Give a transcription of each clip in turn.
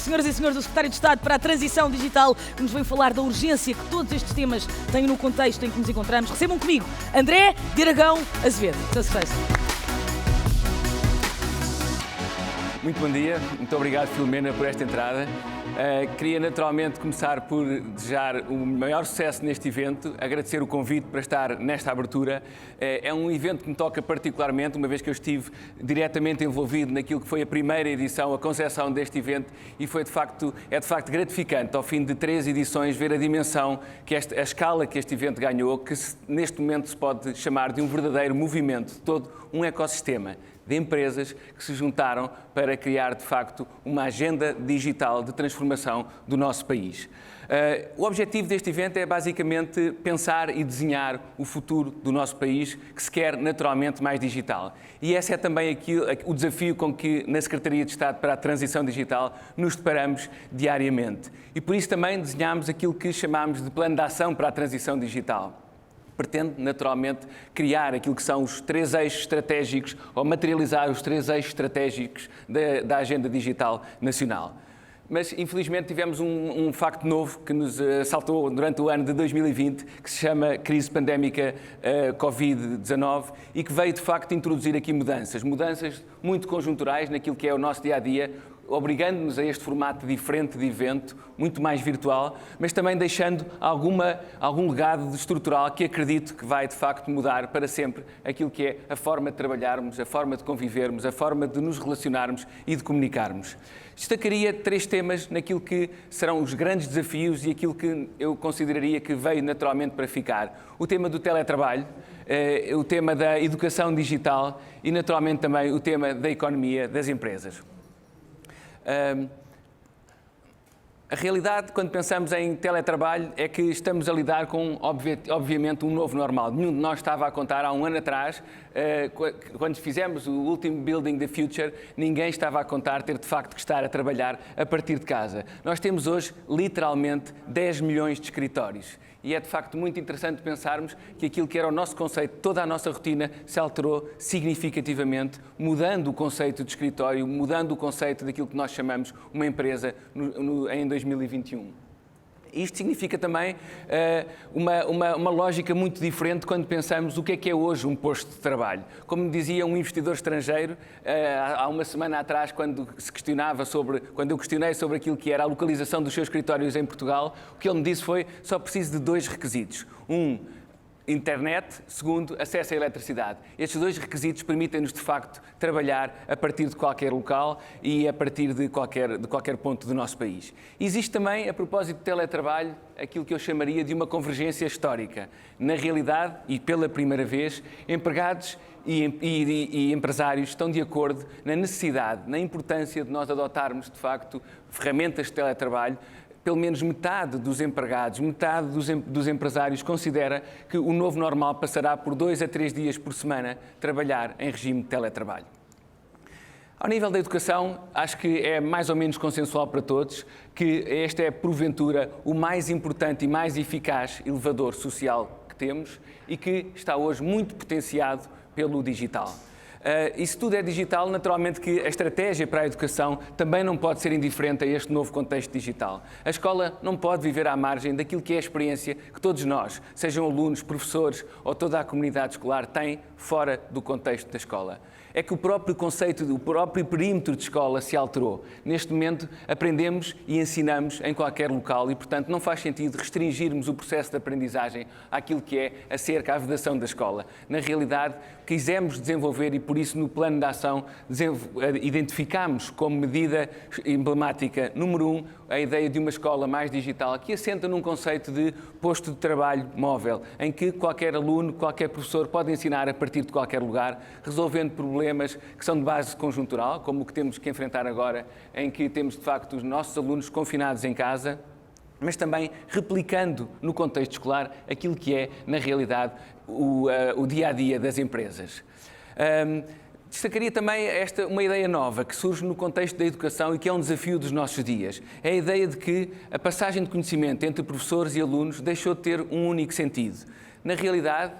senhoras e senhores, o Secretário de Estado para a Transição Digital, que nos vem falar da urgência que todos estes temas têm no contexto em que nos encontramos. Recebam comigo André de Aragão Azevedo. Sr. Secretário. Muito bom dia, muito obrigado Filomena por esta entrada. Queria naturalmente começar por desejar o maior sucesso neste evento, agradecer o convite para estar nesta abertura. É um evento que me toca particularmente, uma vez que eu estive diretamente envolvido naquilo que foi a primeira edição, a concepção deste evento, e é de facto gratificante, ao fim de 3 edições, ver a dimensão, a escala que este evento ganhou, que neste momento se pode chamar de um verdadeiro movimento, todo um ecossistema de empresas que se juntaram para criar, de facto, uma agenda digital de transformação do nosso país. O objetivo deste evento é basicamente pensar e desenhar o futuro do nosso país, que se quer naturalmente mais digital. E esse é também o desafio com que na Secretaria de Estado para a Transição Digital nos deparamos diariamente. E por isso também desenhámos aquilo que chamamos de Plano de Ação para a Transição Digital. Pretende, naturalmente, criar aquilo que são os 3 eixos estratégicos ou materializar os 3 eixos estratégicos da Agenda Digital Nacional. Mas, infelizmente, tivemos um facto novo que nos assaltou durante o ano de 2020, que se chama crise pandémica Covid-19 e que veio, de facto, introduzir aqui mudanças muito conjunturais naquilo que é o nosso dia-a-dia, obrigando-nos a este formato diferente de evento, muito mais virtual, mas também deixando algum legado estrutural que acredito que vai, de facto, mudar para sempre aquilo que é a forma de trabalharmos, a forma de convivermos, a forma de nos relacionarmos e de comunicarmos. Destacaria 3 temas naquilo que serão os grandes desafios e aquilo que eu consideraria que veio naturalmente para ficar. O tema do teletrabalho, o tema da educação digital e, naturalmente, também o tema da economia das empresas. A realidade, quando pensamos em teletrabalho, é que estamos a lidar com, obviamente, um novo normal. Nenhum de nós estava a contar há um ano atrás, quando fizemos o último Building the Future, ninguém estava a contar ter de facto que estar a trabalhar a partir de casa. Nós temos hoje, literalmente, 10 milhões de escritórios. E é de facto muito interessante pensarmos que aquilo que era o nosso conceito, toda a nossa rotina, se alterou significativamente, mudando o conceito de escritório, mudando o conceito daquilo que nós chamamos uma empresa em 2021. Isto significa também uma lógica muito diferente quando pensamos o que é hoje um posto de trabalho. Como me dizia um investidor estrangeiro, há uma semana atrás, quando eu questionei sobre aquilo que era a localização dos seus escritórios em Portugal, o que ele me disse foi: só preciso de 2 requisitos. Internet, segundo, acesso à eletricidade. Estes 2 requisitos permitem-nos, de facto, trabalhar a partir de qualquer local e a partir de qualquer ponto do nosso país. Existe também, a propósito de teletrabalho, aquilo que eu chamaria de uma convergência histórica. Na realidade, e pela primeira vez, empregados e empresários estão de acordo na necessidade, na importância de nós adotarmos, de facto, ferramentas de teletrabalho. Pelo menos metade dos empregados, metade dos empresários considera que o novo normal passará por 2 a 3 dias por semana trabalhar em regime de teletrabalho. Ao nível da educação, acho que é mais ou menos consensual para todos que este é, porventura, o mais importante e mais eficaz elevador social que temos e que está hoje muito potenciado pelo digital. E se tudo é digital, naturalmente que a estratégia para a educação também não pode ser indiferente a este novo contexto digital. A escola não pode viver à margem daquilo que é a experiência que todos nós, sejam alunos, professores ou toda a comunidade escolar, têm fora do contexto da escola. É que o próprio conceito, o próprio perímetro de escola se alterou. Neste momento, aprendemos e ensinamos em qualquer local e, portanto, não faz sentido restringirmos o processo de aprendizagem àquilo que é acerca da vedação da escola. Na realidade, quisemos desenvolver e, por isso, no plano de ação, identificámos como medida emblemática número 1 a ideia de uma escola mais digital que assenta num conceito de posto de trabalho móvel, em que qualquer aluno, qualquer professor pode ensinar a partir de qualquer lugar, resolvendo problemas que são de base conjuntural, como o que temos que enfrentar agora, em que temos, de facto, os nossos alunos confinados em casa, mas também replicando no contexto escolar aquilo que é, na realidade, o dia-a-dia das empresas. Destacaria também uma ideia nova que surge no contexto da educação e que é um desafio dos nossos dias. É a ideia de que a passagem de conhecimento entre professores e alunos deixou de ter um único sentido. Na realidade,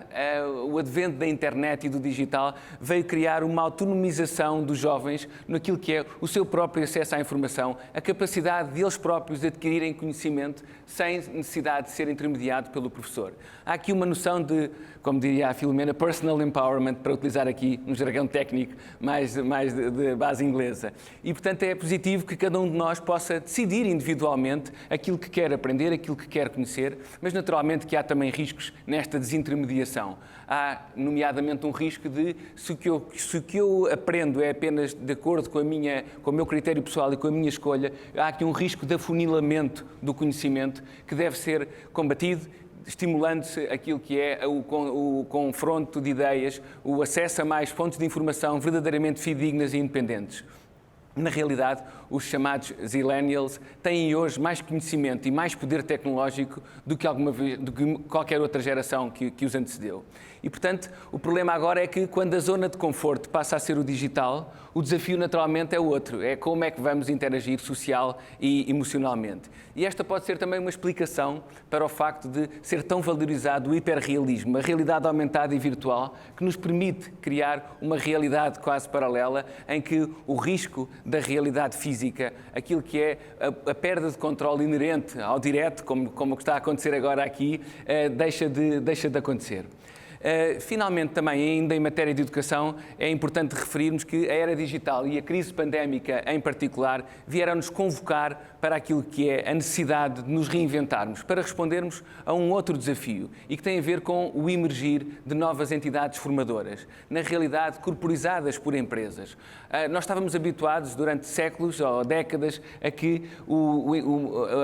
o advento da internet e do digital veio criar uma autonomização dos jovens naquilo que é o seu próprio acesso à informação, a capacidade de eles próprios de adquirirem conhecimento sem necessidade de ser intermediado pelo professor. Há aqui uma noção de, como diria a Filomena, personal empowerment, para utilizar aqui um jargão técnico mais de base inglesa. E, portanto, é positivo que cada um de nós possa decidir individualmente aquilo que quer aprender, aquilo que quer conhecer, mas naturalmente que há também riscos nesta desintermediação. Há, nomeadamente, um risco de, se o que eu aprendo é apenas de acordo com o meu critério pessoal e com a minha escolha, há aqui um risco de afunilamento do conhecimento que deve ser combatido, estimulando-se aquilo que é o confronto de ideias, o acesso a mais fontes de informação verdadeiramente fidedignas e independentes. Na realidade, os chamados Zillennials têm hoje mais conhecimento e mais poder tecnológico do que qualquer outra geração que os antecedeu. E, portanto, o problema agora é que quando a zona de conforto passa a ser o digital, o desafio naturalmente é outro, é como é que vamos interagir social e emocionalmente. E esta pode ser também uma explicação para o facto de ser tão valorizado o hiperrealismo, a realidade aumentada e virtual, que nos permite criar uma realidade quase paralela em que o risco da realidade física, aquilo que é a perda de controle inerente ao direto, como o que está a acontecer agora aqui, deixa de acontecer. Finalmente, também, ainda em matéria de educação, é importante referirmos que a era digital e a crise pandémica, em particular, vieram-nos convocar para aquilo que é a necessidade de nos reinventarmos, para respondermos a um outro desafio e que tem a ver com o emergir de novas entidades formadoras, na realidade corporizadas por empresas. Nós estávamos habituados durante séculos ou décadas a que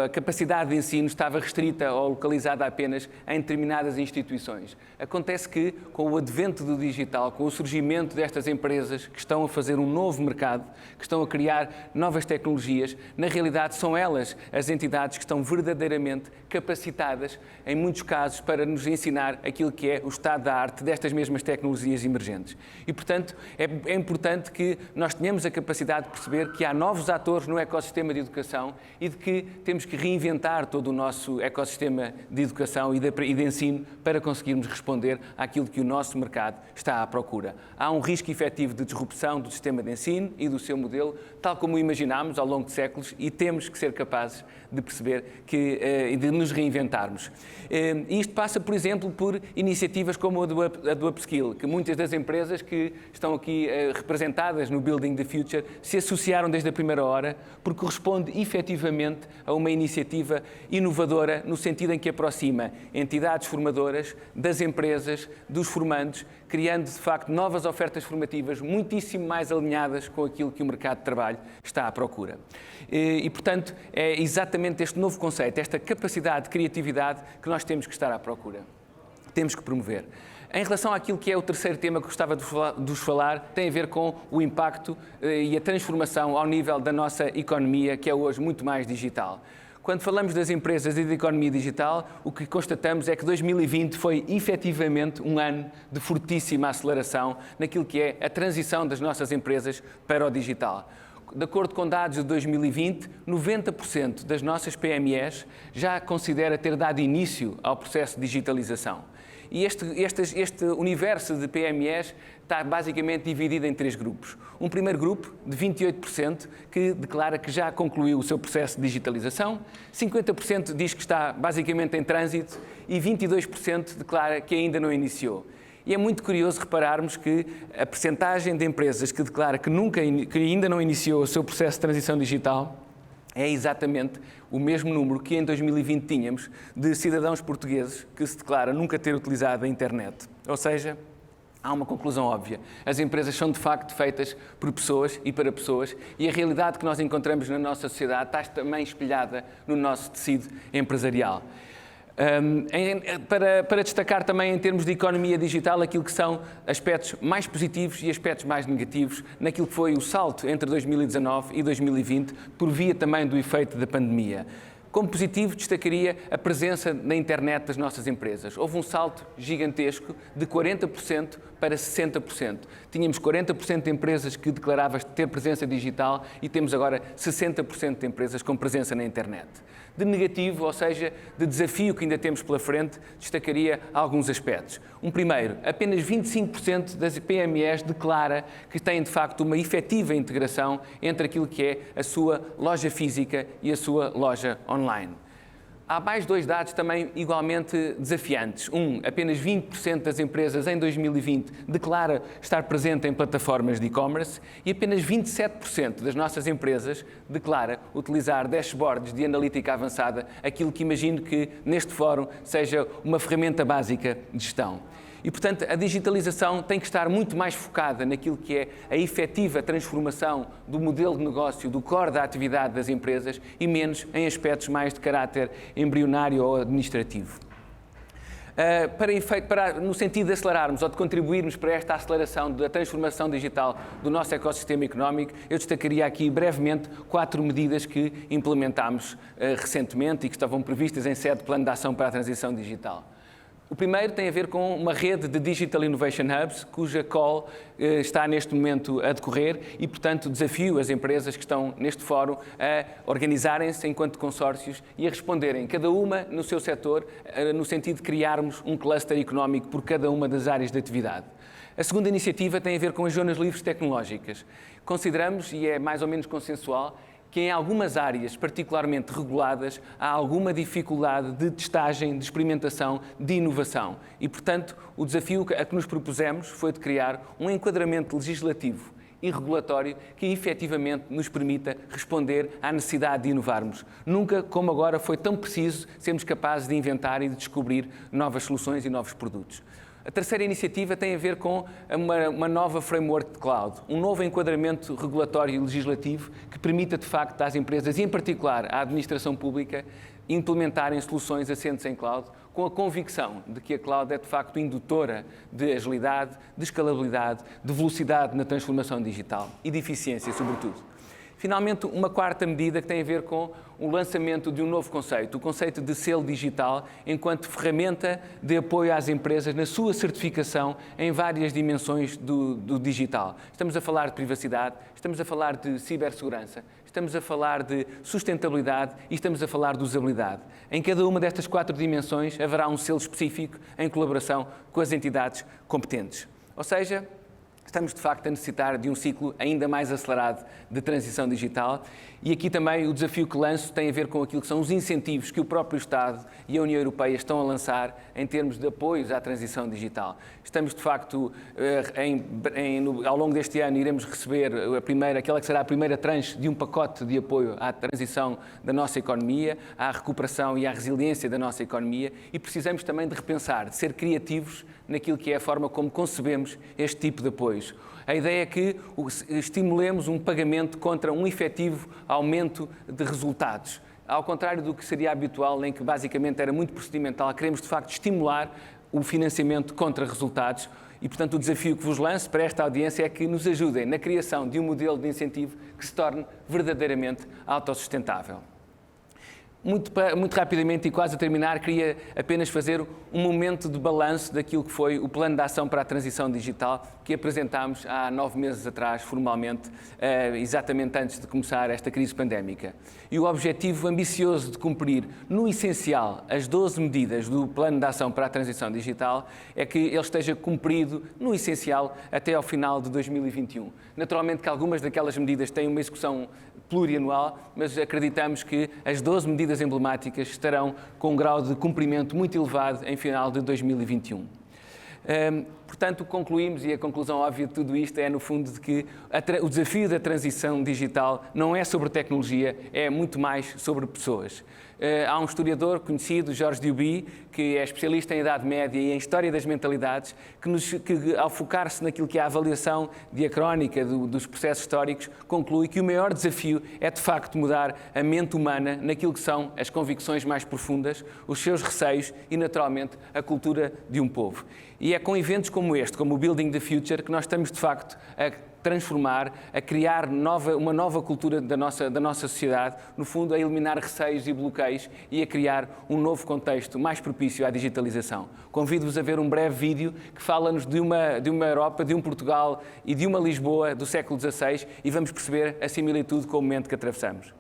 a capacidade de ensino estava restrita ou localizada apenas em determinadas instituições. Acontece que, com o advento do digital, com o surgimento destas empresas que estão a fazer um novo mercado, que estão a criar novas tecnologias, na realidade são elas as entidades que estão verdadeiramente capacitadas, em muitos casos, para nos ensinar aquilo que é o estado da arte destas mesmas tecnologias emergentes. E, portanto, é importante que nós tenhamos a capacidade de perceber que há novos atores no ecossistema de educação e de que temos que reinventar todo o nosso ecossistema de educação e de ensino para conseguirmos responder àquilo que o nosso mercado está à procura. Há um risco efetivo de disrupção do sistema de ensino e do seu modelo, tal como o imaginámos ao longo de séculos, e temos que ser capazes de perceber e de nos reinventarmos. E isto passa, por exemplo, por iniciativas como a do Upskill, que muitas das empresas que estão aqui representadas no Building the Future se associaram desde a primeira hora, porque corresponde efetivamente a uma iniciativa inovadora no sentido em que aproxima entidades formadoras das empresas, dos formandos, criando de facto novas ofertas formativas muitíssimo mais alinhadas com aquilo que o mercado de trabalho está à procura. E, portanto, é exatamente este novo conceito, esta capacidade de criatividade que nós temos que estar à procura. Temos que promover. Em relação àquilo que é o terceiro tema que gostava de vos falar, tem a ver com o impacto e a transformação ao nível da nossa economia, que é hoje muito mais digital. Quando falamos das empresas e da economia digital, o que constatamos é que 2020 foi efetivamente um ano de fortíssima aceleração naquilo que é a transição das nossas empresas para o digital. De acordo com dados de 2020, 90% das nossas PMEs já considera ter dado início ao processo de digitalização. E este universo de PMEs está basicamente dividido em três grupos. Um primeiro grupo, de 28%, que declara que já concluiu o seu processo de digitalização, 50% diz que está basicamente em trânsito e 22% declara que ainda não iniciou. E é muito curioso repararmos que a percentagem de empresas que declara que ainda não iniciou o seu processo de transição digital é exatamente o mesmo número que em 2020 tínhamos de cidadãos portugueses que se declaram nunca ter utilizado a internet. Ou seja, há uma conclusão óbvia. As empresas são de facto feitas por pessoas e para pessoas e a realidade que nós encontramos na nossa sociedade está também espelhada no nosso tecido empresarial. Para destacar também em termos de economia digital aquilo que são aspectos mais positivos e aspectos mais negativos naquilo que foi o salto entre 2019 e 2020 por via também do efeito da pandemia. Como positivo, destacaria a presença na internet das nossas empresas. Houve um salto gigantesco de 40% para 60%. Tínhamos 40% de empresas que declaravam ter presença digital e temos agora 60% de empresas com presença na internet. De negativo, ou seja, de desafio que ainda temos pela frente, destacaria alguns aspectos. Um primeiro, apenas 25% das PMEs declara que têm, de facto, uma efetiva integração entre aquilo que é a sua loja física e a sua loja online. Há mais dois dados também igualmente desafiantes. Apenas 20% das empresas em 2020 declara estar presente em plataformas de e-commerce e apenas 27% das nossas empresas declara utilizar dashboards de analítica avançada, aquilo que imagino que neste fórum seja uma ferramenta básica de gestão. E, portanto, a digitalização tem que estar muito mais focada naquilo que é a efetiva transformação do modelo de negócio, do core da atividade das empresas e menos em aspectos mais de caráter embrionário ou administrativo. No sentido de acelerarmos ou de contribuirmos para esta aceleração da transformação digital do nosso ecossistema económico, eu destacaria aqui brevemente 4 medidas que implementámos recentemente e que estavam previstas em sede de Plano de Ação para a Transição Digital. O primeiro tem a ver com uma rede de Digital Innovation Hubs, cuja call está neste momento a decorrer e, portanto, desafio as empresas que estão neste fórum a organizarem-se enquanto consórcios e a responderem, cada uma no seu setor, no sentido de criarmos um cluster económico por cada uma das áreas de atividade. A segunda iniciativa tem a ver com as zonas livres tecnológicas. Consideramos, e é mais ou menos consensual, que em algumas áreas particularmente reguladas há alguma dificuldade de testagem, de experimentação, de inovação. E, portanto, o desafio a que nos propusemos foi de criar um enquadramento legislativo e regulatório que efetivamente nos permita responder à necessidade de inovarmos. Nunca, como agora, foi tão preciso sermos capazes de inventar e de descobrir novas soluções e novos produtos. A terceira iniciativa tem a ver com uma nova framework de cloud, um novo enquadramento regulatório e legislativo que permita, de facto, às empresas, e em particular à administração pública, implementarem soluções assentes em cloud, com a convicção de que a cloud é, de facto, indutora de agilidade, de escalabilidade, de velocidade na transformação digital e de eficiência, sobretudo. Finalmente, uma quarta medida que tem a ver com o lançamento de um novo conceito, o conceito de selo digital, enquanto ferramenta de apoio às empresas na sua certificação em várias dimensões do digital. Estamos a falar de privacidade, estamos a falar de cibersegurança, estamos a falar de sustentabilidade e estamos a falar de usabilidade. Em cada uma destas 4 dimensões haverá um selo específico em colaboração com as entidades competentes. Ou seja, estamos, de facto, a necessitar de um ciclo ainda mais acelerado de transição digital e aqui também o desafio que lanço tem a ver com aquilo que são os incentivos que o próprio Estado e a União Europeia estão a lançar em termos de apoios à transição digital. Estamos, de facto, ao longo deste ano iremos receber aquela que será a primeira tranche de um pacote de apoio à transição da nossa economia, à recuperação e à resiliência da nossa economia e precisamos também de repensar, de ser criativos naquilo que é a forma como concebemos este tipo de apoios. A ideia é que estimulemos um pagamento contra um efetivo aumento de resultados. Ao contrário do que seria habitual, em que basicamente era muito procedimental, queremos de facto estimular o financiamento contra resultados e, portanto, o desafio que vos lanço para esta audiência é que nos ajudem na criação de um modelo de incentivo que se torne verdadeiramente autossustentável. Muito rapidamente e quase a terminar, queria apenas fazer um momento de balanço daquilo que foi o Plano de Ação para a Transição Digital que apresentámos há 9 meses atrás, formalmente, exatamente antes de começar esta crise pandémica. E o objetivo ambicioso de cumprir, no essencial, as 12 medidas do Plano de Ação para a Transição Digital é que ele esteja cumprido, no essencial, até ao final de 2021. Naturalmente que algumas daquelas medidas têm uma execução plurianual, mas acreditamos que as 12 medidas emblemáticas estarão com um grau de cumprimento muito elevado em final de 2021. Portanto, concluímos, e a conclusão óbvia de tudo isto é, no fundo, de que o desafio da transição digital não é sobre tecnologia, é muito mais sobre pessoas. Há um historiador conhecido, Georges Duby, que é especialista em Idade Média e em História das Mentalidades, que ao focar-se naquilo que é a avaliação diacrónica dos processos históricos, conclui que o maior desafio é, de facto, mudar a mente humana naquilo que são as convicções mais profundas, os seus receios e, naturalmente, a cultura de um povo. E é com eventos como este, como o Building the Future, que nós estamos, de facto, a transformar, a criar uma nova cultura da nossa sociedade, no fundo a eliminar receios e bloqueios e a criar um novo contexto mais propício à digitalização. Convido-vos a ver um breve vídeo que fala-nos de uma Europa, de um Portugal e de uma Lisboa do século XVI e vamos perceber a similitude com o momento que atravessamos.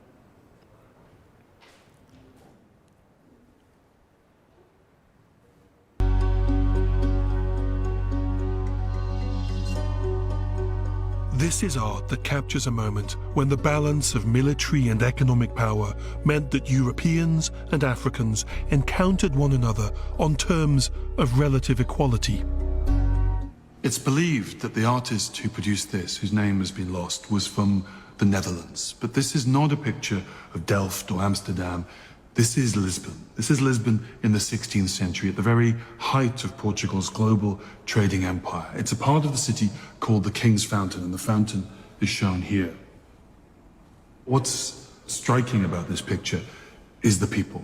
This is art that captures a moment when the balance of military and economic power meant that Europeans and Africans encountered one another on terms of relative equality. It's believed that the artist who produced this, whose name has been lost, was from the Netherlands. But this is not a picture of Delft or Amsterdam. This is Lisbon. This is Lisbon in the 16th century, at the very height of Portugal's global trading empire. It's a part of the city called the King's Fountain, and the fountain is shown here. What's striking about this picture is the people.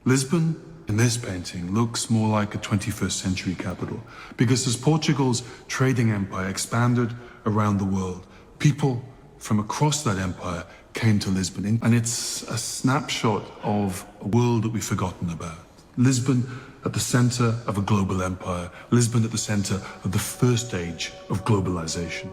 Lisbon, in this painting, looks more like a 21st century capital, because as Portugal's trading empire expanded around the world, people from across that empire came to Lisbon, and it's a snapshot of a world that we've forgotten about. Lisbon at the center of a global empire, Lisbon at the center of the first age of globalization.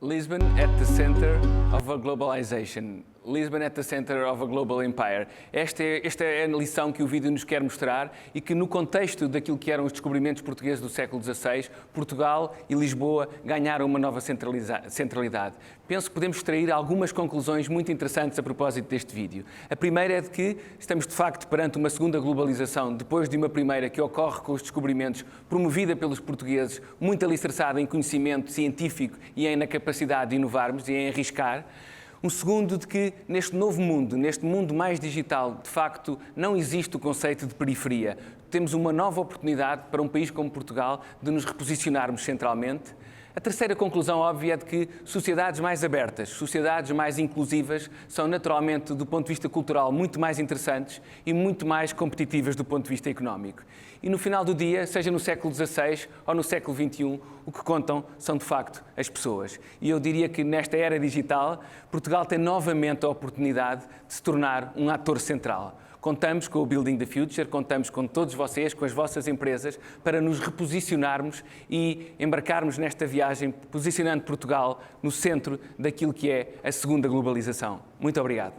Lisbon at the center of a globalization. Lisbon at the center of a global empire. Esta é a lição que o vídeo nos quer mostrar e que, no contexto daquilo que eram os descobrimentos portugueses do século XVI, Portugal e Lisboa ganharam uma nova centralidade. Penso que podemos extrair algumas conclusões muito interessantes a propósito deste vídeo. A primeira é de que estamos, de facto, perante uma segunda globalização, depois de uma primeira que ocorre com os descobrimentos, promovida pelos portugueses, muito alicerçada em conhecimento científico e na capacidade de inovarmos e em arriscar. Um segundo, de que neste novo mundo, neste mundo mais digital, de facto, não existe o conceito de periferia. Temos uma nova oportunidade para um país como Portugal de nos reposicionarmos centralmente. A terceira conclusão óbvia é de que sociedades mais abertas, sociedades mais inclusivas, são naturalmente, do ponto de vista cultural, muito mais interessantes e muito mais competitivas do ponto de vista económico. E no final do dia, seja no século XVI ou no século XXI, o que contam são, de facto, as pessoas. E eu diria que nesta era digital, Portugal tem novamente a oportunidade de se tornar um ator central. Contamos com o Building the Future, contamos com todos vocês, com as vossas empresas, para nos reposicionarmos e embarcarmos nesta viagem, posicionando Portugal no centro daquilo que é a segunda globalização. Muito obrigado.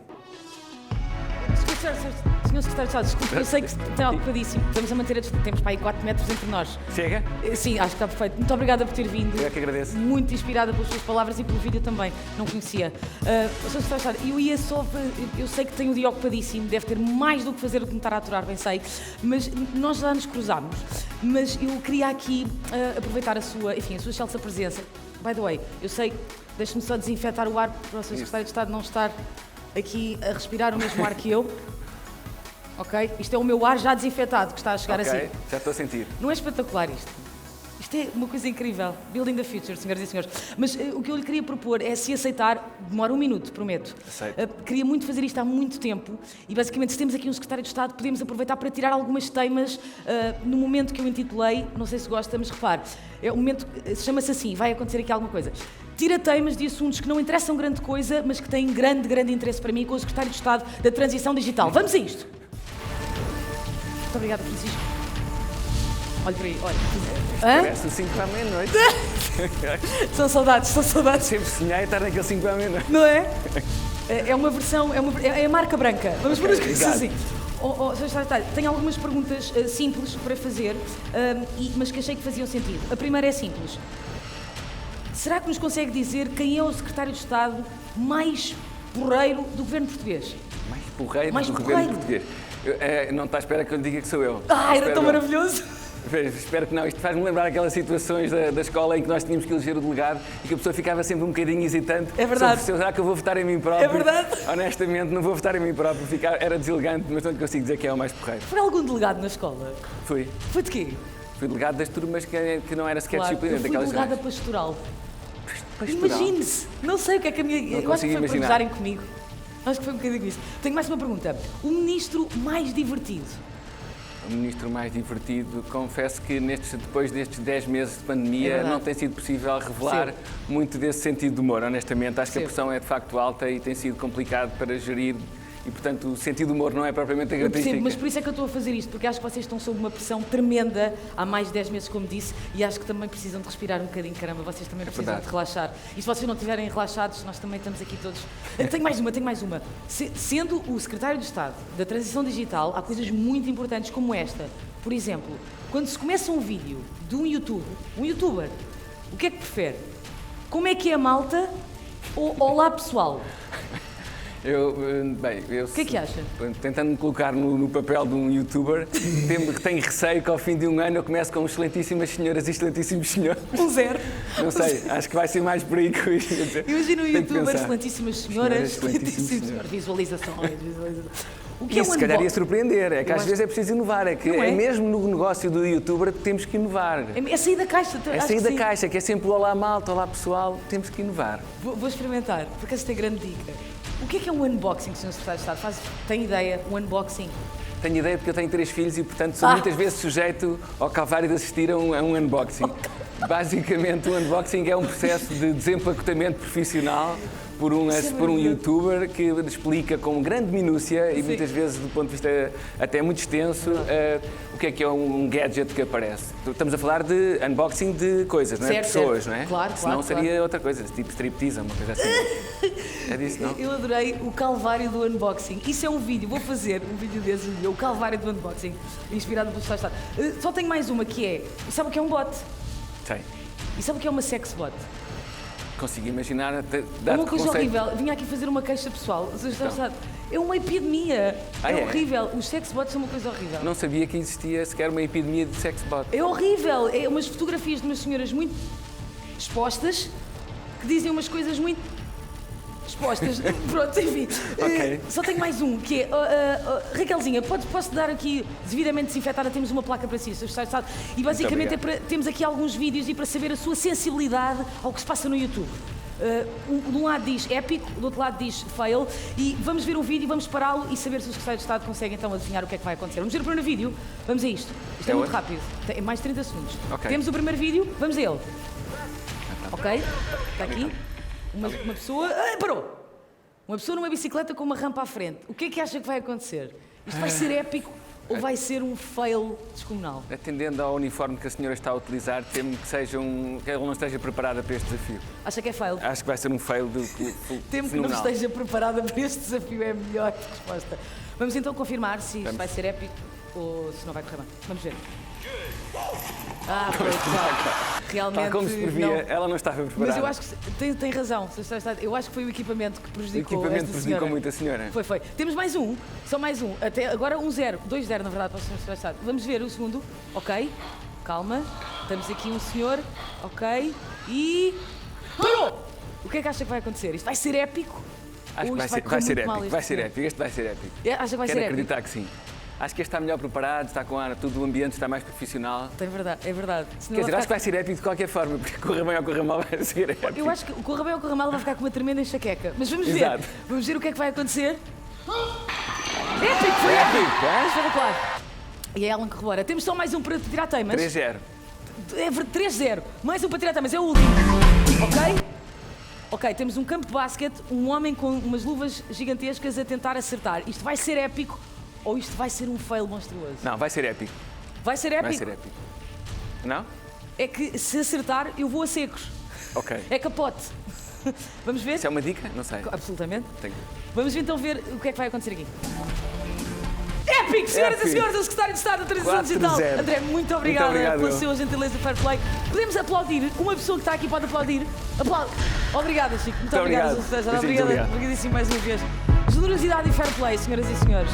Senhor Secretário de Estado, desculpe, eu sei que está ocupadíssimo. Estamos a manter a distância. Temos para aí 4 metros entre nós. Chega? Sim, acho que está perfeito. Muito obrigada por ter vindo. Eu é que agradeço. Muito inspirada pelas suas palavras e pelo vídeo também. Não conhecia. Senhor Secretário de Estado, eu ia só... Eu sei que tem o dia ocupadíssimo, deve ter mais do que fazer do que me estar a aturar, bem sei. Mas nós já nos cruzámos. Mas eu queria aqui aproveitar a sua excelsa presença. By the way, eu sei, deixe-me só desinfetar o ar para o Sr. Secretário de Estado não estar aqui a respirar o mesmo ar que eu. Ok? Isto é o meu ar já desinfetado que está a chegar assim. Já estou a sentir. Não é espetacular isto? Isto é uma coisa incrível. Building the future, senhoras e senhores. Mas o que eu lhe queria propor é, se aceitar, demora 1 minuto, prometo. Aceito. Queria muito fazer isto há muito tempo e, basicamente, se temos aqui um secretário de Estado, podemos aproveitar para tirar algumas temas no momento que eu intitulei, não sei se gosta, mas repare, é um momento, chama-se assim, vai acontecer aqui alguma coisa. Tira temas de assuntos que não interessam grande coisa, mas que têm grande interesse para mim, com o secretário de Estado da Transição Digital. Vamos a isto! Muito obrigada, Francisco. Olha por aí, olha. Parece 5 para a meia-noite. São saudades. Sempre sonhei estar naquele 5 para a meia-noite. Não é? É uma versão, é a marca branca. Vamos por as coisas assim. Sr. Secretário, tenho algumas perguntas simples para fazer, mas que achei que faziam sentido. A primeira é simples. Será que nos consegue dizer quem é o secretário de Estado mais porreiro do governo português? Mais porreiro do governo português? Não está à espera que eu lhe diga que sou eu. Era tão maravilhoso! Espero que não. Isto faz-me lembrar aquelas situações da escola em que nós tínhamos que eleger o delegado e que a pessoa ficava sempre um bocadinho hesitante. É verdade. Será que eu vou votar em mim próprio? É verdade. Honestamente, não vou votar em mim próprio. Era deselegante, mas não consigo dizer que é o mais porreiro. Foi algum delegado na escola? Fui. Foi de quê? Fui delegado das turmas que não era sequer disciplina. Eu fui delegada pastoral. Pastoral? Imagine-se. Não sei o que é que a minha... Eu acho que foi para gozarem comigo. Acho que foi um bocadinho isso. Tenho mais uma pergunta. O ministro mais divertido? o ministro mais divertido. Confesso que depois destes 10 meses de pandemia não tem sido possível revelar muito desse sentido de humor, honestamente. Acho que a pressão é de facto alta e tem sido complicado para gerir. E, portanto, o sentido do humor não é propriamente a característica. Mas por isso é que eu estou a fazer isto, porque acho que vocês estão sob uma pressão tremenda há mais de 10 meses, como disse, e acho que também precisam de respirar um bocadinho, caramba, vocês também precisam de relaxar. E se vocês não estiverem relaxados, nós também estamos aqui todos... Tenho mais uma. Sendo o secretário de Estado da Transição Digital, há coisas muito importantes como esta. Por exemplo, quando se começa um vídeo de um youtuber, o que é que prefere? Como é que é a malta ou olá pessoal? O que é que acha? Tentando me colocar no papel de um youtuber, tenho receio que ao fim de um ano eu comece com excelentíssimas senhoras e excelentíssimos senhores. Um zero. Não sei, acho que vai ser mais por aí que eu ia dizer. Imagina um youtuber, excelentíssimas senhoras, excelentíssimos senhores. Visualizações. O que isso, se calhar ia surpreender, é que às vezes é preciso inovar, é mesmo no negócio do youtuber que temos que inovar. É sair da caixa. É sair da caixa, que é sempre o olá malta, olá pessoal, temos que inovar. Vou experimentar, porque esta é a grande dica. O que é um unboxing, Sr. Secretário de Estado? Tem ideia? Um unboxing? Tenho ideia porque eu tenho 3 filhos e, portanto, sou muitas vezes sujeito ao calvário de assistir a um unboxing. Basicamente, o unboxing é um processo de desempacotamento profissional por um youtuber que explica com grande minúcia e muitas vezes do ponto de vista até muito extenso o que é um gadget que aparece. Estamos a falar de unboxing de coisas, não é? Pessoas, não é? Claro, senão seria outra coisa, tipo striptease, uma coisa assim. É disso, não? Eu adorei o calvário do unboxing. Isso é um vídeo, vou fazer um vídeo desse, o calvário do unboxing, inspirado pelo Secretário de Estado. Só tenho mais uma que é, sabe o que é um bot? Sei. E sabe o que é uma sex bot? Consigo imaginar uma coisa horrível. Vinha aqui fazer uma queixa pessoal. É uma epidemia. É horrível. Os sexbots são uma coisa horrível. Não sabia que existia sequer uma epidemia de sexbot. É horrível. É umas fotografias de umas senhoras muito expostas que dizem umas coisas muito expostas. Pronto, enfim. Okay. Só tenho mais um, que é... Raquelzinha, posso dar aqui, devidamente desinfetada, temos uma placa para si, e basicamente temos aqui alguns vídeos e para saber a sua sensibilidade ao que se passa no YouTube. De um lado diz épico, do outro lado diz fail, e vamos ver o vídeo, vamos pará-lo e saber se o Secretário de Estado consegue então adivinhar o que é que vai acontecer. Vamos ver o primeiro vídeo, vamos a isto. Isto é muito rápido, tem mais de 30 segundos. Okay. Temos o primeiro vídeo, vamos a ele. Ok? Está aqui. Uma pessoa... parou! Uma pessoa numa bicicleta com uma rampa à frente. O que é que acha que vai acontecer? Isto vai ser épico ou vai ser um fail descomunal? Atendendo ao uniforme que a senhora está a utilizar, temo que ela não esteja preparada para este desafio. Acha que é fail? Acho que vai ser um fail Temo que não esteja preparada para este desafio, é a melhor resposta. Vamos então confirmar se isto vai ser épico ou se não vai correr bem. Vamos ver. Realmente. Como se previa, ela não estava preparada. Mas eu acho que tem razão. Eu acho que foi o equipamento que prejudicou. O equipamento prejudicou muito a senhora. Foi. Temos mais um, só mais um. Até agora 1-0, 2-0 na verdade para o Sr. Secretário de Estado. Vamos ver o segundo. Ok, calma. Temos aqui um senhor. Ok. E. Parou! O que é que acha que vai acontecer? Isto vai ser épico? Acho que vai ser épico. Vai ser épico. Este vai ser épico. Acha que vai ser épico? Quero acreditar que sim. Acho que este está melhor preparado, está com ar, tudo o ambiente está mais profissional. É verdade. Quer dizer, acho que vai ser épico de qualquer forma, porque corra bem ou corra mal vai ser épico. Eu acho que corra bem ou corra mal vai ficar com uma tremenda enxaqueca. Mas vamos ver. Vamos ver o que é que vai acontecer. Épico, foi épico. Espetacular. E é Alan que rebora. Temos só mais um para tirar teimas. 3-0. 3-0. Mais um para tirar teimas, é o último. Ok, temos um campo de basquete, um homem com umas luvas gigantescas a tentar acertar. Isto vai ser épico. Ou isto vai ser um fail monstruoso? Não, vai ser épico. Vai ser épico? Vai ser épico. Não? É que se acertar, eu vou a secos. Ok. É capote. Vamos ver? Isso é uma dica? Não sei. Absolutamente. Tenho. Vamos então ver o que é que vai acontecer aqui. Épico, senhoras e senhores, o Secretário de Estado da Transição Digital. André, muito obrigada pela sua gentileza e fair play. Podemos aplaudir? Uma pessoa que está aqui pode aplaudir. Obrigada, Chico. Muito obrigada, Sr. Secretário. Obrigadíssimo mais uma vez. Generosidade e fair play, senhoras e senhores.